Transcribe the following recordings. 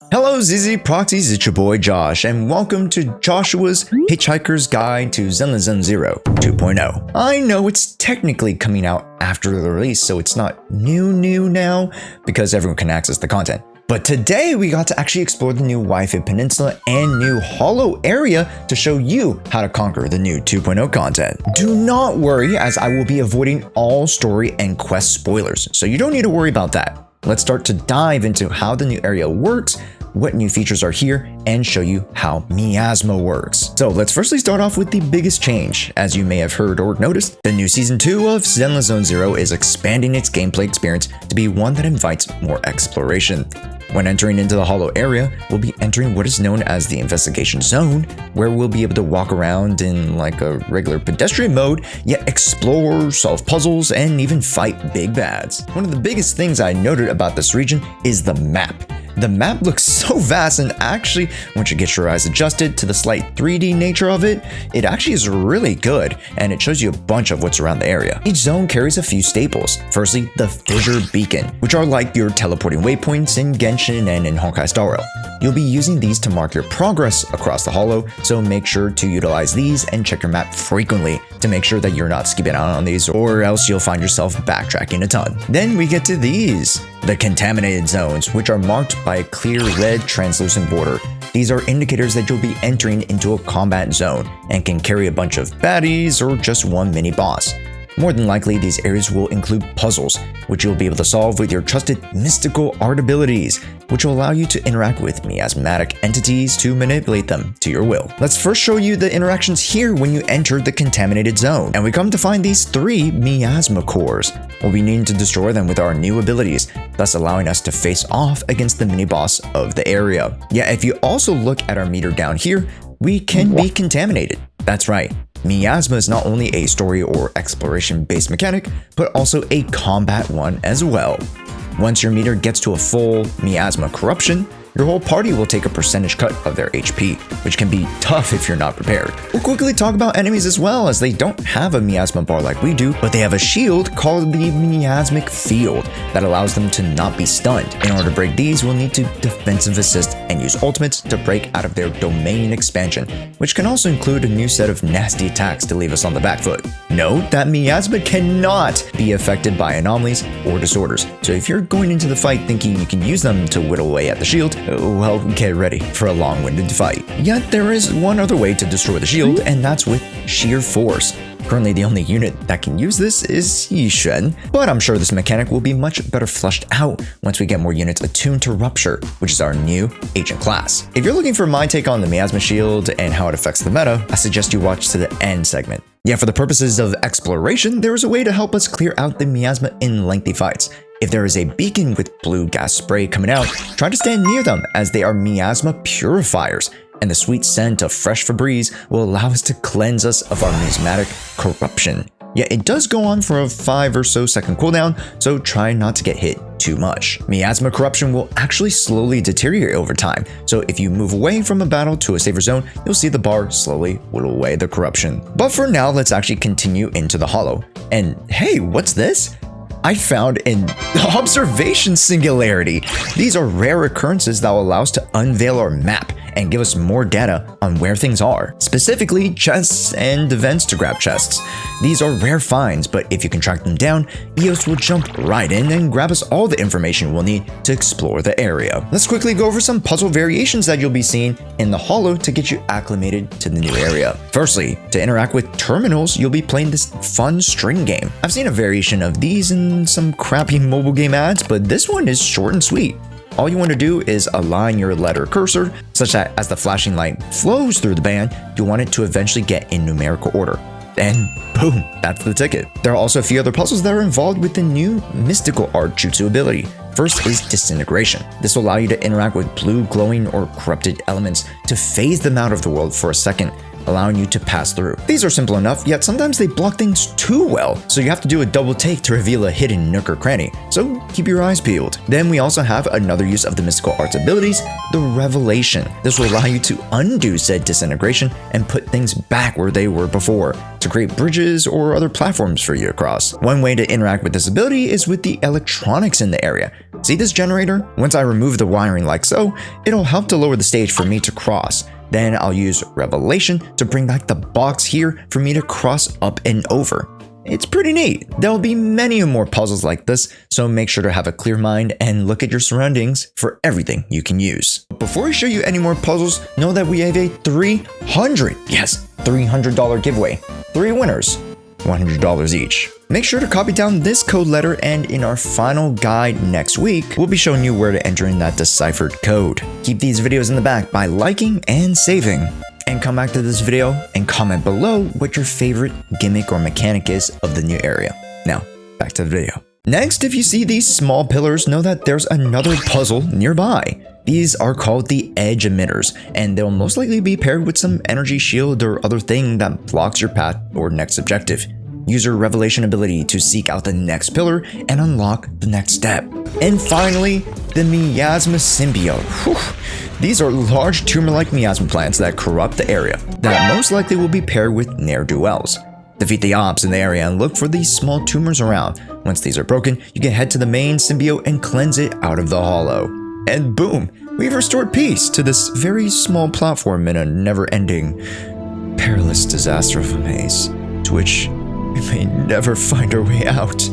Hello ZZ Proxies, it's your boy Josh, and welcome to Joshua's Hitchhiker's Guide to Zenless Zone Zero 2.0. I know it's technically coming out after the release, so it's not new now, because everyone can access the content. But today we got to actually explore the new Waifei Peninsula and new Hollow area to show you how to conquer the new 2.0 content. Do not worry, as I will be avoiding all story and quest spoilers, so you don't need to worry about that. Let's start to dive into how the new area works, what new features are here, and show you how Miasma works. So let's firstly start off with the biggest change. As you may have heard or noticed, the new Season 2 of Zenless Zone Zero is expanding its gameplay experience to be one that invites more exploration. When entering into the Hollow area, we'll be entering what is known as the Investigation Zone, where we'll be able to walk around in like a regular pedestrian mode, yet explore, solve puzzles, and even fight big bads. One of the biggest things I noted about this region is the map. The map looks so vast, and actually, once you get your eyes adjusted to the slight 3D nature of it, it actually is really good, and it shows you a bunch of what's around the area. Each zone carries a few staples. Firstly, the Fissure Beacon, which are like your teleporting waypoints in Genshin and in Honkai Star Rail. You'll be using these to mark your progress across the Hollow, so make sure to utilize these and check your map frequently to make sure that you're not skipping out on these, or else you'll find yourself backtracking a ton. Then we get to these, the Contaminated Zones, which are marked by a clear red translucent border. These are indicators that you'll be entering into a combat zone and can carry a bunch of baddies or just one mini boss. More than likely, these areas will include puzzles, which you'll be able to solve with your trusted mystical art abilities, which will allow you to interact with miasmatic entities to manipulate them to your will. Let's first show you the interactions here when you enter the Contaminated Zone, and we come to find these 3 miasma cores. We'll be needing to destroy them with our new abilities, thus allowing us to face off against the mini-boss of the area. Yeah, if you also look at our meter down here, we can be contaminated. That's right. Miasma is not only a story or exploration-based mechanic, but also a combat one as well. Once your meter gets to a full miasma corruption, your whole party will take a percentage cut of their HP, which can be tough if you're not prepared. We'll quickly talk about enemies as well, as they don't have a miasma bar like we do, but they have a shield called the Miasmic Field that allows them to not be stunned. In order to break these, we'll need to defensive assist and use ultimates to break out of their domain expansion, which can also include a new set of nasty attacks to leave us on the back foot. Note that miasma cannot be affected by anomalies or disorders, so if you're going into the fight thinking you can use them to whittle away at the shield, well, get ready for a long-winded fight. Yet there is one other way to destroy the shield, and that's with sheer force. Currently, the only unit that can use this is Jshoea, but I'm sure this mechanic will be much better fleshed out once we get more units attuned to Rupture, which is our new agent class. If you're looking for my take on the miasma shield and how it affects the meta, I suggest you watch to the end segment. Yeah, for the purposes of exploration, there is a way to help us clear out the miasma in lengthy fights. If there is a beacon with blue gas spray coming out, try to stand near them, as they are miasma purifiers, and the sweet scent of fresh Febreze will allow us to cleanse us of our miasmatic corruption. Yet it does go on for a 5 or so second cooldown, so try not to get hit too much. Miasma corruption will actually slowly deteriorate over time, so if you move away from a battle to a safer zone, you'll see the bar slowly whittle away the corruption. But for now, let's actually continue into the Hollow. And hey, what's this? I found an observation singularity. These are rare occurrences that will allow us to unveil our map and give us more data on where things are. Specifically, chests and events to grab chests. These are rare finds, but if you can track them down, EOS will jump right in and grab us all the information we'll need to explore the area. Let's quickly go over some puzzle variations that you'll be seeing in the Hollow to get you acclimated to the new area. Firstly, to interact with terminals, you'll be playing this fun string game. I've seen a variation of these in some crappy mobile game ads, but this one is short and sweet. All you want to do is align your letter cursor such that as the flashing light flows through the band, you want it to eventually get in numerical order. And boom, that's the ticket. There are also a few other puzzles that are involved with the new mystical art jutsu ability. First is disintegration. This will allow you to interact with blue glowing or corrupted elements to phase them out of the world for a second, allowing you to pass through. These are simple enough, yet sometimes they block things too well, so you have to do a double take to reveal a hidden nook or cranny, so keep your eyes peeled. Then we also have another use of the mystical arts abilities, the Revelation. This will allow you to undo said disintegration and put things back where they were before, to create bridges or other platforms for you to cross. One way to interact with this ability is with the electronics in the area. See this generator? Once I remove the wiring like so, it'll help to lower the stage for me to cross. Then I'll use Revelation to bring back the box here for me to cross up and over. It's pretty neat. There'll be many more puzzles like this, so make sure to have a clear mind and look at your surroundings for everything you can use. Before I show you any more puzzles, know that we have a $300 giveaway. 3 winners, $100 each. Make sure to copy down this code letter, and in our final guide next week, we'll be showing you where to enter in that deciphered code. Keep these videos in the back by liking and saving. And come back to this video and comment below what your favorite gimmick or mechanic is of the new area. Now, back to the video. Next, if you see these small pillars, know that there's another puzzle nearby. These are called the edge emitters, and they'll most likely be paired with some energy shield or other thing that blocks your path or next objective. Use your Revelation ability to seek out the next pillar and unlock the next step. And finally, the Miasma symbiote. Whew. These are large tumor-like miasma plants that corrupt the area, that most likely will be paired with ne'er-do-wells. Defeat the ops in the area and look for these small tumors around. Once these are broken, you can head to the main symbiote and cleanse it out of the hollow. And boom, we've restored peace to this very small platform in a never-ending, perilous disaster of a maze, to which we may never find our way out.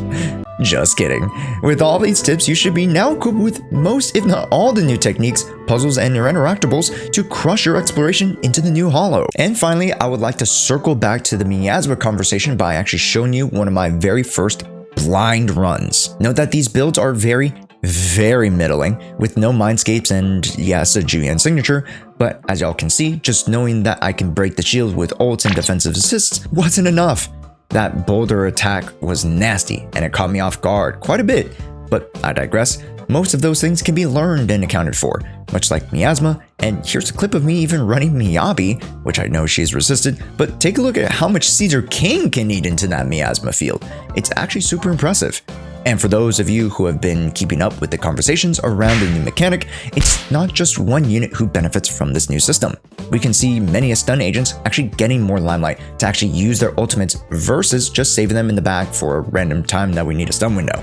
Just kidding. With all these tips, you should be now equipped with most, if not all, the new techniques, puzzles, and your interactables to crush your exploration into the new hollow. And finally, I would like to circle back to the Miasma conversation by actually showing you one of my very first blind runs. Note that these builds are very middling, with no mindscapes and yes, a Julian signature, but as y'all can see, just knowing that I can break the shield with ults and defensive assists wasn't enough. That boulder attack was nasty, and it caught me off guard quite a bit, but I digress. Most of those things can be learned and accounted for, much like Miasma, and here's a clip of me even running Miyabi, which I know she's resisted, but take a look at how much Caesar King can eat into that Miasma field. It's actually super impressive. And for those of you who have been keeping up with the conversations around the new mechanic, it's not just one unit who benefits from this new system. We can see many a stun agents actually getting more limelight to actually use their ultimates versus just saving them in the back for a random time that we need a stun window.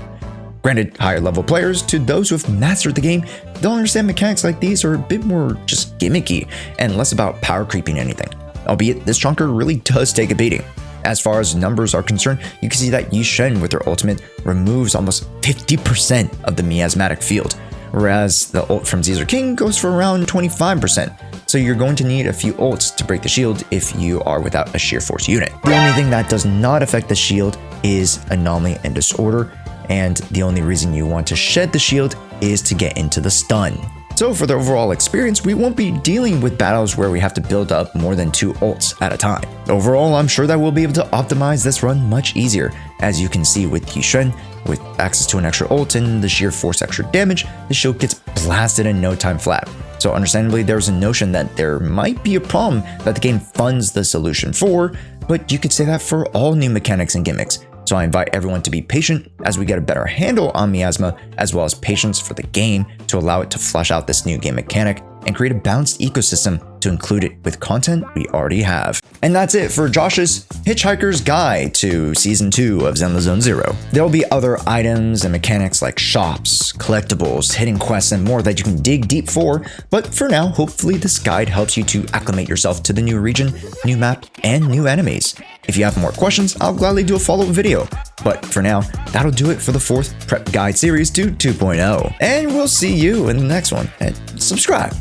Granted, higher level players, to those who have mastered the game, they'll understand mechanics like these are a bit more just gimmicky and less about power creeping anything. Albeit, this chunker really does take a beating. As far as numbers are concerned, you can see that Jshoea with her ultimate removes almost 50% of the miasmatic field, whereas the ult from Caesar King goes for around 25%. So you're going to need a few ults to break the shield if you are without a sheer force unit. The only thing that does not affect the shield is anomaly and disorder, and the only reason you want to shed the shield is to get into the stun. So for the overall experience, we won't be dealing with battles where we have to build up more than 2 ults at a time. Overall, I'm sure that we'll be able to optimize this run much easier. As you can see with Jshoea, with access to an extra ult and the sheer force extra damage, the shield gets blasted in no time flat. So understandably, there's a notion that there might be a problem that the game funds the solution for, but you could say that for all new mechanics and gimmicks. So I invite everyone to be patient as we get a better handle on Miasma, as well as patience for the game to allow it to flesh out this new game mechanic and create a balanced ecosystem to include it with content we already have. And that's it for Josh's Hitchhiker's Guide to Season 2 of Zenless Zone Zero. There will be other items and mechanics like shops, collectibles, hidden quests, and more that you can dig deep for, but for now, hopefully this guide helps you to acclimate yourself to the new region, new map, and new enemies. If you have more questions, I'll gladly do a follow-up video. But for now, that'll do it for the 4th Prep Guide series to 2.0. And we'll see you in the next one, and subscribe.